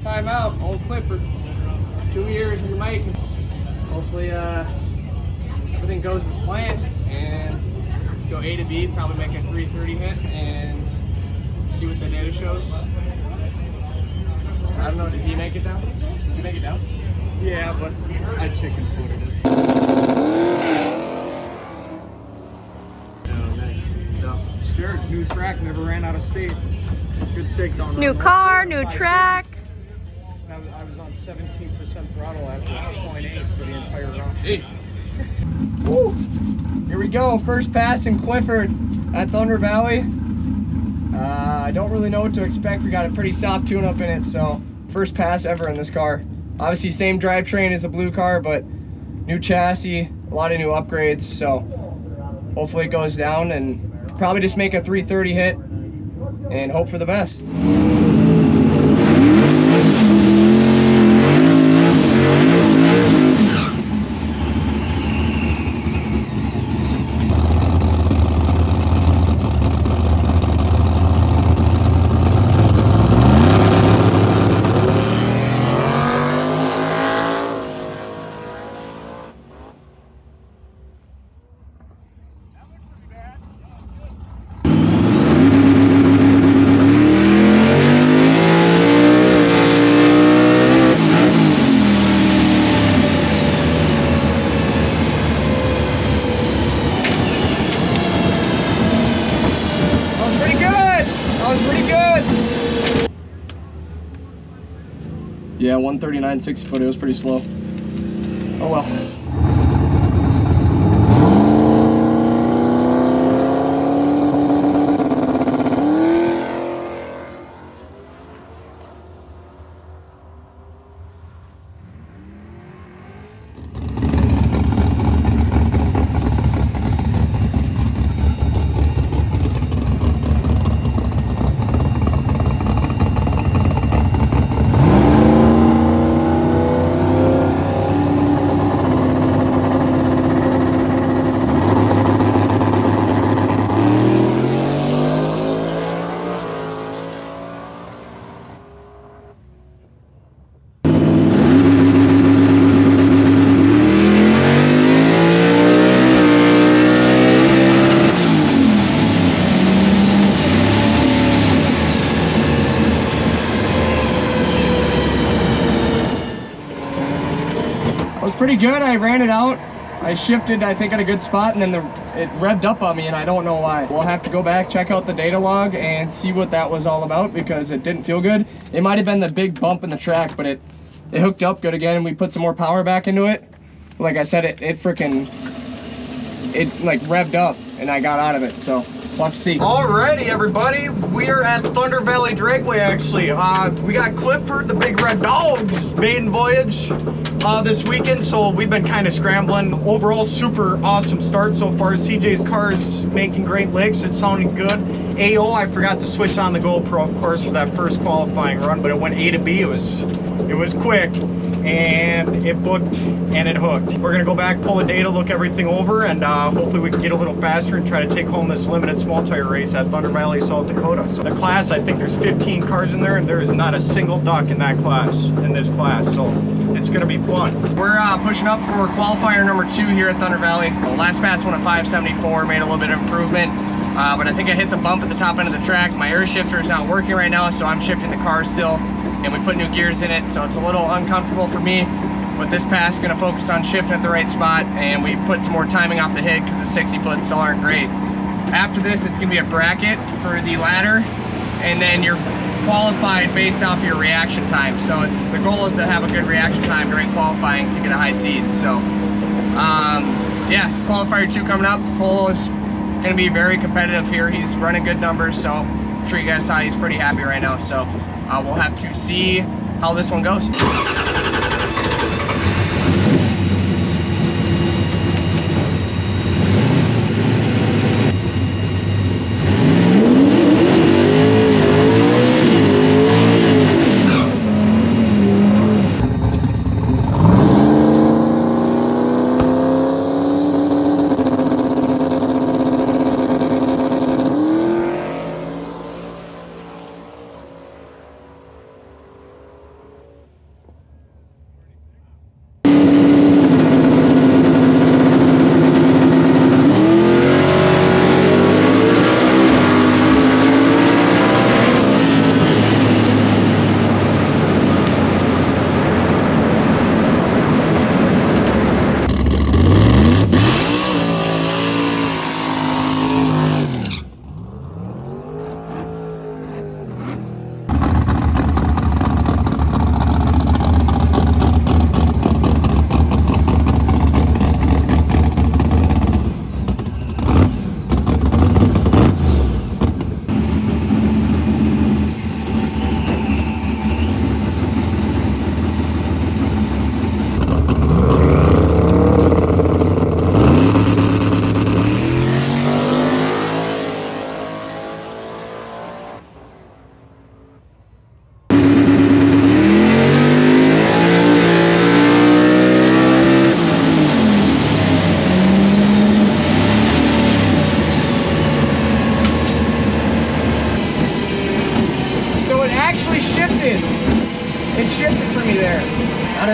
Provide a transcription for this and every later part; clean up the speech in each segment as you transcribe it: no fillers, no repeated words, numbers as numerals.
First time out, old Clifford. 2 years in the making. Hopefully everything goes as planned and go A to B, probably make a 330 hit and see what the data shows. I don't know, did he make it down? Did he make it down? Yeah, but I chicken footed it. Oh, nice. So, Sure, new track, never ran out of state. Good shakedown. New car, new track. I was on 17% throttle after 0.8 for the entire round. hey. Woo. Here we go, first pass in Clifford at Thunder Valley. I don't really know what to expect. We got a pretty soft tune-up in it, so first pass ever in this car. Obviously same drivetrain as the blue car, but new chassis, a lot of new upgrades, so hopefully it goes down and probably just make a 330 hit and hope for the best. Yeah, 139 60 foot, it was pretty slow. Oh well. Pretty good. I ran it out. I shifted, I think, at a good spot, and then it revved up on me, and I don't know why. We'll have to go back, check out the data log, and see what that was all about, because it didn't feel good. It might have been the big bump in the track, but it hooked up good again, and we put some more power back into it. Like I said, it like revved up, and I got out of it, so we'll have to see. Alrighty, everybody, we are at Thunder Valley Dragway, actually. We got Clifford, the big red dog's maiden voyage this weekend, so we've been kind of scrambling. Overall, super awesome start so far. CJ's car is making great licks. It's sounding good. AO, I forgot to switch on the GoPro, of course, for that first qualifying run, but it went A to B. It was quick, and it booked and it hooked. We're gonna go back, pull the data, look everything over, and hopefully we can get a little faster and try to take home this limited small tire race at Thunder Valley, South Dakota. So the class, I think there's 15 cars in there, and there is not a single duck in that class, in this class, so it's gonna be fun. We're pushing up for qualifier number 2 here at Thunder Valley. Last pass went a 574, made a little bit of improvement, but I think I hit the bump at the top end of the track. My air shifter is not working right now, so I'm shifting the car still, and we put new gears in it, so it's a little uncomfortable for me. But this pass is gonna focus on shifting at the right spot, and we put some more timing off the head because the 60 foot still aren't great. After this, it's gonna be a bracket for the ladder, and then you're qualified based off your reaction time. So the goal is to have a good reaction time during qualifying to get a high seed. So yeah, qualifier 2 coming up. Polo is gonna be very competitive here. He's running good numbers, so I'm sure you guys saw he's pretty happy right now. So we'll have to see how this one goes.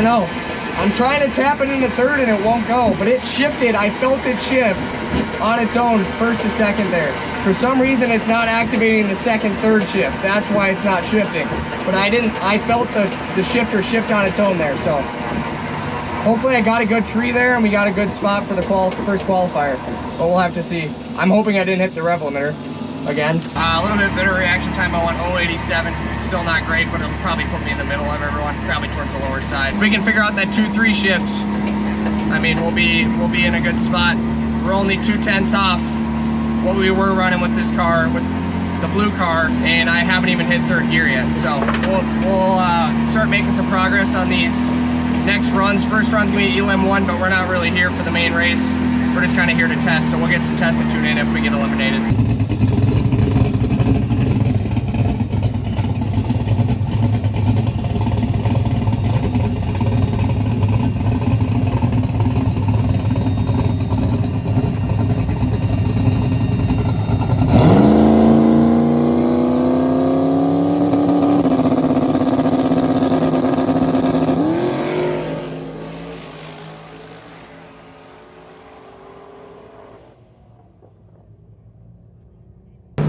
don't know. I'm trying to tap it into third and it won't go, but it shifted. I felt it shift on its own first to second there. For some reason, it's not activating the second, third shift. That's why it's not shifting. But I felt the shifter shift on its own there. So hopefully I got a good tree there and we got a good spot for the first qualifier. But we'll have to see. I'm hoping I didn't hit the rev limiter again. A little bit better reaction time. I went 087. Still not great, but it'll probably put me in the middle of everyone, probably towards the lower side. If we can figure out that 2-3 shift, I mean, we'll be in a good spot. We're only 2/10 off what we were running with this car, with the blue car, and I haven't even hit third gear yet. So we'll start making some progress on these next runs. First run's gonna be Elim 1, but we're not really here for the main race. We're just kind of here to test, so we'll get some test and tune in if we get eliminated.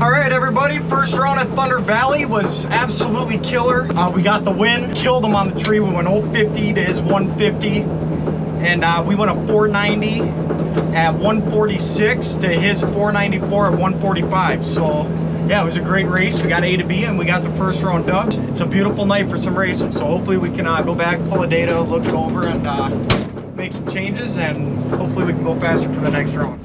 All right, everybody, first round at Thunder Valley was absolutely killer. We got the win, killed him on the tree. We went 050 to his 150, and we went a 490 at 146 to his 494 at 145. So yeah, it was a great race. We got A to B and we got the first round dub. It's a beautiful night for some racing. So hopefully we can go back, pull the data, look it over, and make some changes, and hopefully we can go faster for the next round.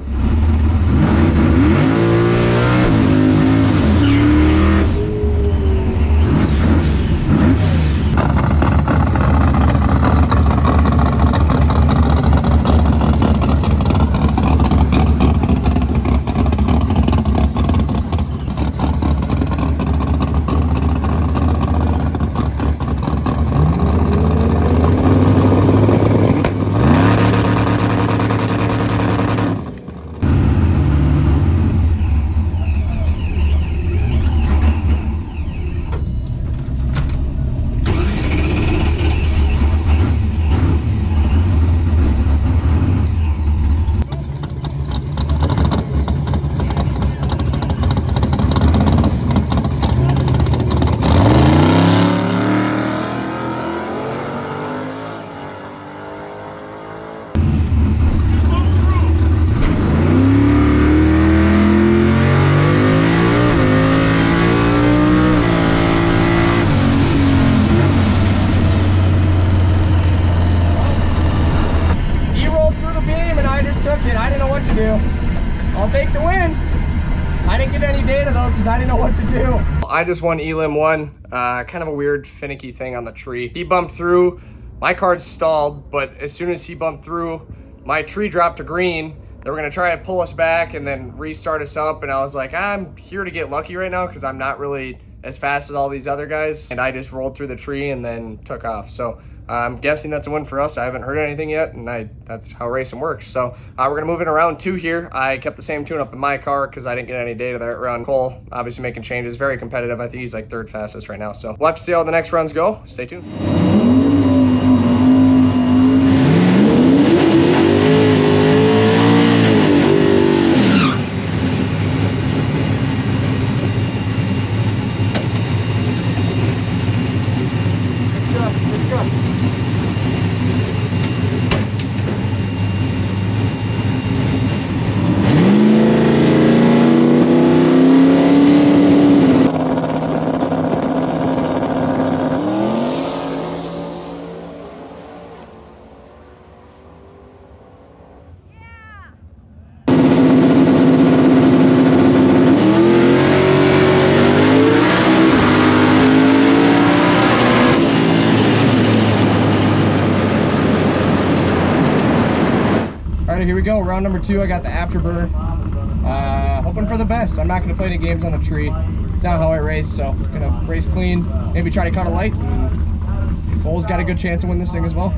I'll take the win. I didn't get any data though because I didn't know what to do. I just won Elim 1. Kind of a weird finicky thing on the tree. He bumped through, my card stalled, but as soon as he bumped through, my tree dropped to green. They were gonna try to pull us back and then restart us up, and I was like, I'm here to get lucky right now because I'm not really as fast as all these other guys. And I just rolled through the tree and then took off. So I'm guessing that's a win for us. I haven't heard anything yet, and that's how racing works. So we're gonna move in around 2 here. I kept the same tune up in my car because I didn't get any data that run. Cole obviously making changes, very competitive. I think he's like 3rd fastest right now. So we'll have to see how the next runs go. Stay tuned. Here we go, round number 2. I got the afterburner. Hoping for the best. I'm not going to play any games on the tree. It's not how I race, so I'm going to race clean, maybe try to cut a light. And Cole's got a good chance to win this thing as well.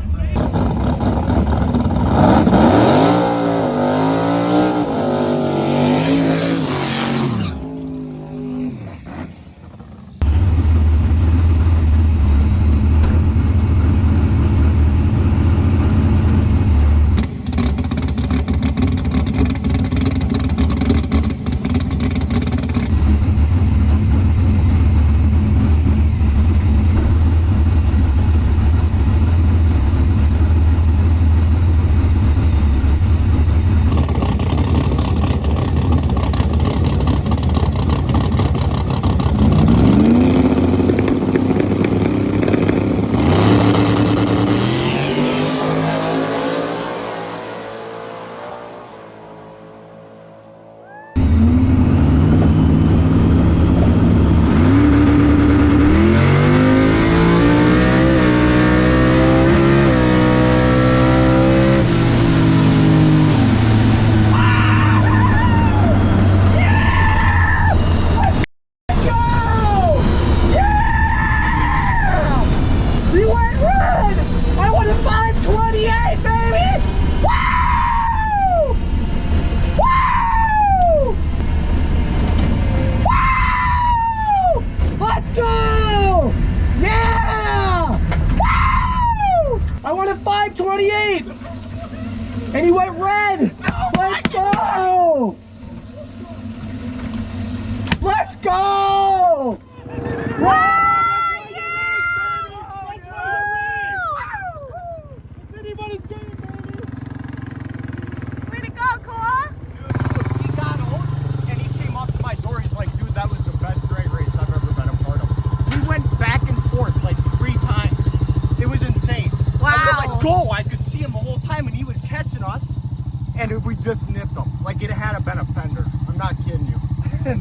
and we just nipped them. Like it had been a fender. I'm not kidding you.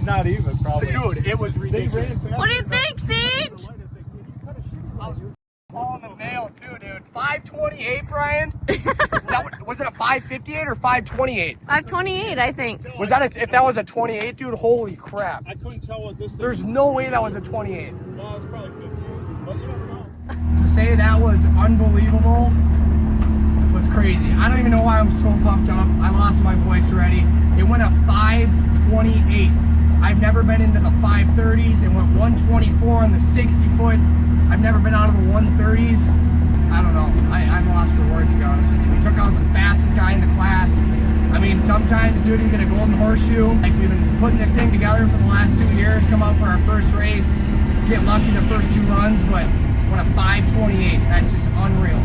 Not even, probably. Dude, it was ridiculous. What do you think, Siege? On the nail too, dude. 528, Brian. Was it a 558 or 528? 528, I think. Was that if that was a 28, dude? Holy crap! I couldn't tell what this thing There's no way that was a 28. was. It's probably 58, but you never know. To say that was unbelievable was crazy. I don't even know why I'm so pumped up. I lost my voice already. It went a 528. I've never been into the 530s. It went 124 on the 60 foot. I've never been out of the 130s. I don't know. I'm lost for words, to be honest with you. We took out the fastest guy in the class. I mean, sometimes, dude, you get a golden horseshoe. Like, we've been putting this thing together for the last 2 years, come out for our first race, get lucky the first 2 runs, but what a 528. That's just unreal.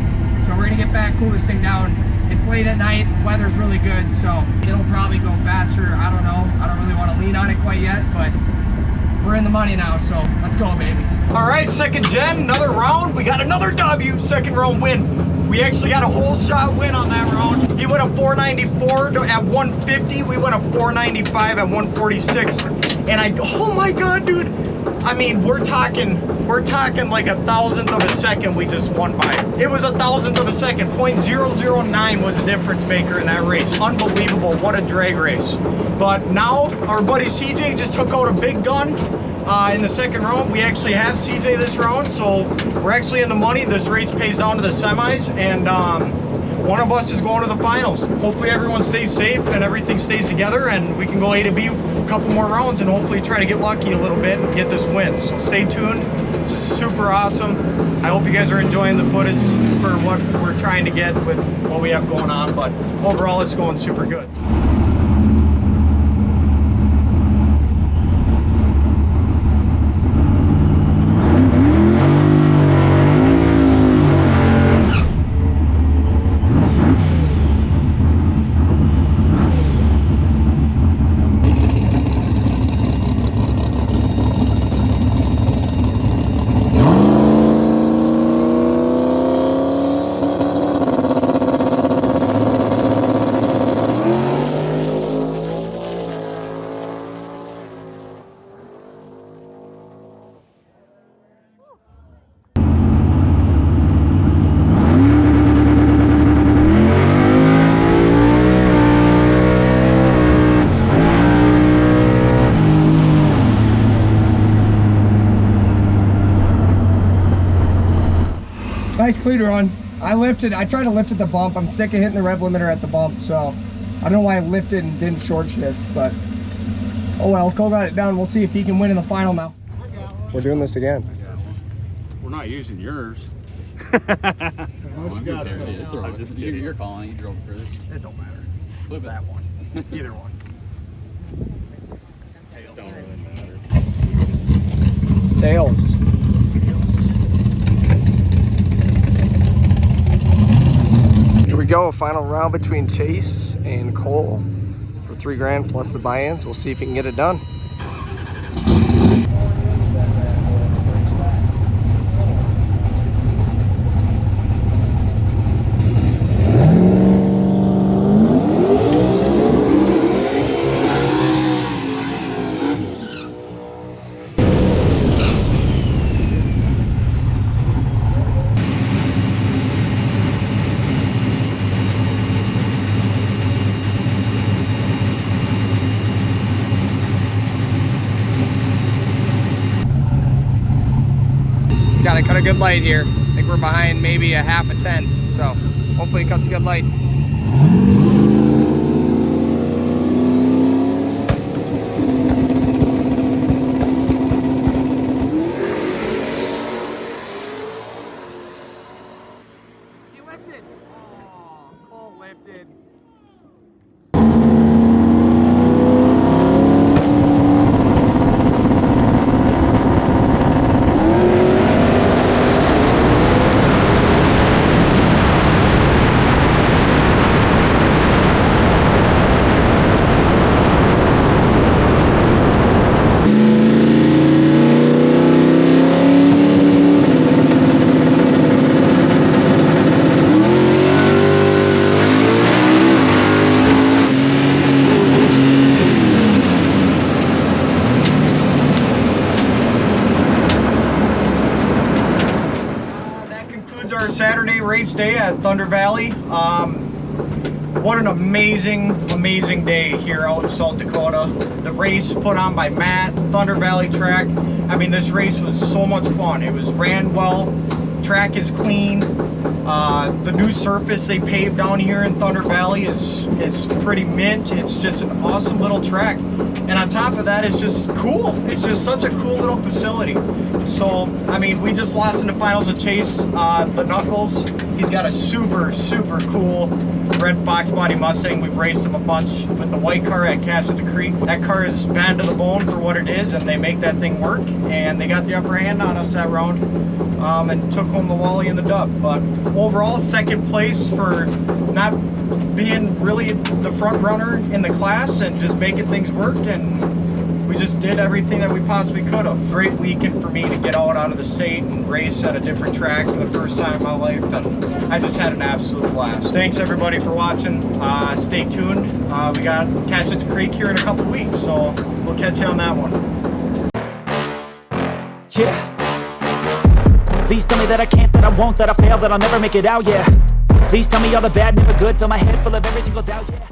So we're gonna get back, cool this thing down. It's late at night, weather's really good, so it'll probably go faster. I don't know. I don't really want to lean on it quite yet, but we're in the money now, so let's go, baby. All right, second gen, another round. We got another W, second round win. We actually got a whole shot win on that round. He went a 494 at 150. We went a 495 at 146. And oh my God, dude. I mean, we're talking like a thousandth of a second we just won by. It was a thousandth of a second. 0.009 was the difference maker in that race. Unbelievable, what a drag race. But now our buddy CJ just took out a big gun in the second round. We actually have CJ this round, so we're actually in the money. This race pays down to the semis, and one of us is going to the finals. Hopefully everyone stays safe and everything stays together, and we can go A to B a couple more rounds and hopefully try to get lucky a little bit and get this win. So stay tuned. This is super awesome. I hope you guys are enjoying the footage for what we're trying to get with what we have going on, but overall it's going super good. Nice cleaner on. I tried to lift at the bump. I'm sick of hitting the rev limiter at the bump, so I don't know why I lifted and didn't short shift, but oh well, Cole got it done. We'll see if he can win in the final now. We're doing this again. We're not using yours. Unless you got some. You're calling. You drove through this. It don't matter. Flip that one. Either one. Tails. Don't really matter. It's tails. Here we go, a final round between Chase and Cole for $3 grand plus the buy-ins. We'll see if he can get it done. Got to cut a good light here. I think we're behind maybe a half a tenth, so hopefully it cuts a good light. You lifted. Oh, Cole lifted. at Thunder Valley. What an amazing day here out in South Dakota. The race put on by Matt, Thunder Valley track. I mean, this race was so much fun. It was ran well, track is clean. The new surface they paved down here in Thunder Valley is pretty mint. It's just an awesome little track. And on top of that, it's just cool. It's just such a cool little facility. So, I mean, we just lost in the finals of Chase, the Knuckles. He's got a super cool red Fox body Mustang. We've raced him a bunch with the white car at Cache at the Creek. That car is bad to the bone for what it is, and they make that thing work. And they got the upper hand on us that round, and took home the Wally and the dub. But overall, second place for not being really the front runner in the class and just making things work. And we just did everything that we possibly could have. Great weekend for me to get out of the state and race at a different track for the first time in my life, and I just had an absolute blast. Thanks everybody for watching. Stay tuned. We got Cache at the Creek here in a couple weeks, so we'll catch you on that one. Yeah. Please tell me that I can't, that I won't, that I fail, that I'll never make it out, yeah. Please tell me all the bad, never good, fill my head full of every single doubt, yeah.